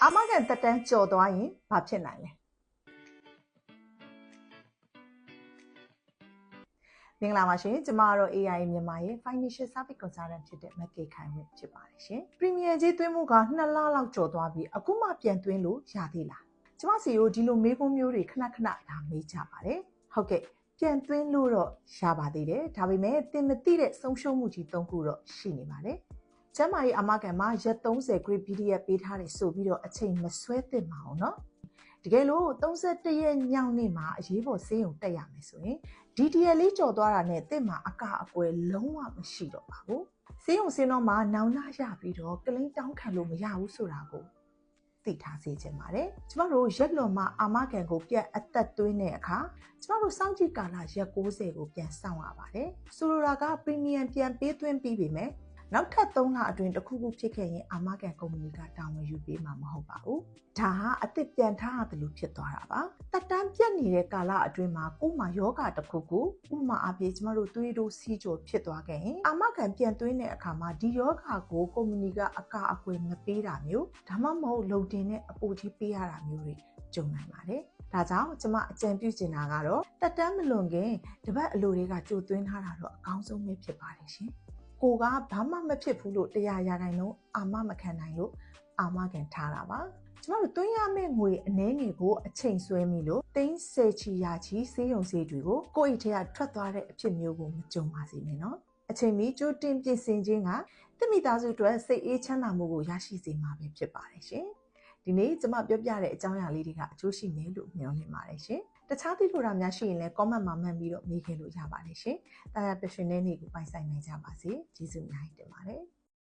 အာမခံတက်တန်းကြော်သွားရင်ဘာဖြစ်နိုင်လဲမင်္ဂလာပါရှင်ကျမကတော့ AI မြန်မာရဲ့ Financial Service Consultant ဖြစ်တဲ့မကေခိုင်ဝင်းဖြစ်ပါတယ်ရှင် Premium ကြီးသွင်းမှုက2လလောက်ကြော်သွားပြီးအခုမှပြန်သွင်းလို့ရသေးလားကျမစီကိုဒီလိုမေးခွန်းမျိုးတွေခဏခဏလာမေးကြပါတယ်ဟုတ်ကဲ့ပြန်သွင်းလို့တော့ရပါသေးတယ်ဒါပေမဲ့သင်မသိတဲ့ဆုံးရှုံးမှုကြီး3ခုတော့ရှိနေပါတယ်ကျမရဲ့အာမခံမှာရက်30 grade PDF ပေးထားတယ်ဆိုပြီးတော့အချိန်မဆွဲသင့်ပါဘူးเนาะတကယ်လို့31ရက်ညောင်းနေ့မှာအရေးပေါ်ဆေးရုံတက်ရမယ်ဆိုရင် DTL လေးကြော်သွားတာနဲ့တစ်မှာအကအကွယ်လုံးဝမရှိတော့ပါဘူးဆေးရုံဆင်းတော့မှနောင်နာရပြီးတော့ကလိန်းတောင်းခံလို့မရဘူးဆိုတာကိုသိထားစေချင်ပါတယ်ကျမတို့ရက်လွန်မှာအာမခံကိုပြန်အသက်သွင်းတဲ့အခါကျမတို့စောင့်ကြည့်ကာလရက်60ကိုပြန်စောင့်ရပါတယ်ဆိုလိုတာက premium ပြန်ပေးသွင်းပြီးပြီမယ်နောက်ထပ်3လအတွင်းတစ်ခုခုဖြစ်ခဲ့ရင်အာမခံကုမ္ပဏီကတာဝန်ယူပေးမှာမဟုတ်ပါဘူးဒါဟာအသစ်ပြန်ထားရတယ်လို့ဖြစ်သွားတာပါတက်တန်းပြတ်နေတဲ့ကာလအတွင်းမှာကိုယ်မှာယောဂတစ်ခုခုဥပမာအပြည့်ကျမတို့သွေးတိုးစီးကြောဖြစ်သွားခဲ့ရင်အာမခံပြန်သွင်းတဲ့အခါမှာဒီယောဂကိုကုမ္ပဏီကအကာအကွယ်မပေးတာမျိုးဒါမှမဟုတ်လုံတင်တဲ့အပိုကြီးပေးရတာမျိုးတွေကြုံနိုင်ပါတယ်ဒါကြောင့်ကျမအကြံပြုချင်တာကတော့တက်တန်းမလွန်ခင်တပတ်အလိုတွေကကြိုသွင်းထားတာတော့အကောင်းဆုံးပဲဖြစ်ပါတယ်ရှင်ကိုကဘာမှမဖြစ်ဘူးလို့100%အာမမခံနိုင်လို့အာမခံထားတာပါကျမတို့သွင်းရမယ့်ငွေအနည်းငယ်ကိုအချိန်ဆွဲမိလို့30ချီရာချီဆေးရုံဆေးတွေကိုကိုယ့်အိတ်ထဲကထွက်သွားတဲ့အဖြစ်မျိုးကိုမကြုံပါစေနဲ့နော်အချိန်မီကြိုတင်ပြင်ဆင်ခြင်းကတမိသားစုအတွက်စိတ်အေးချမ်းသာမှုကိုရရှိစေမှာပဲဖြစ်ပါတယ်ရှင်ဒီနေ့ကျမပြောပြတဲ့အကြောင်းအရာလေးတွေကအကျိုးရှိမယ်လို့မျှော်လင့်ပါတယ်ရှင်တခြားသိလို့တာများရှိရင်လည်း comment မှာမှတ်ပြီးတော့မေးခဲ့လို့ရပါတယ်ရှင်။တာယာပရှင်တဲ့နေ့ကိုပိုင်ဆိုင်နိုင်ကြပါစေ။ကျေးဇူးအများကြီးတင်ပါတယ်။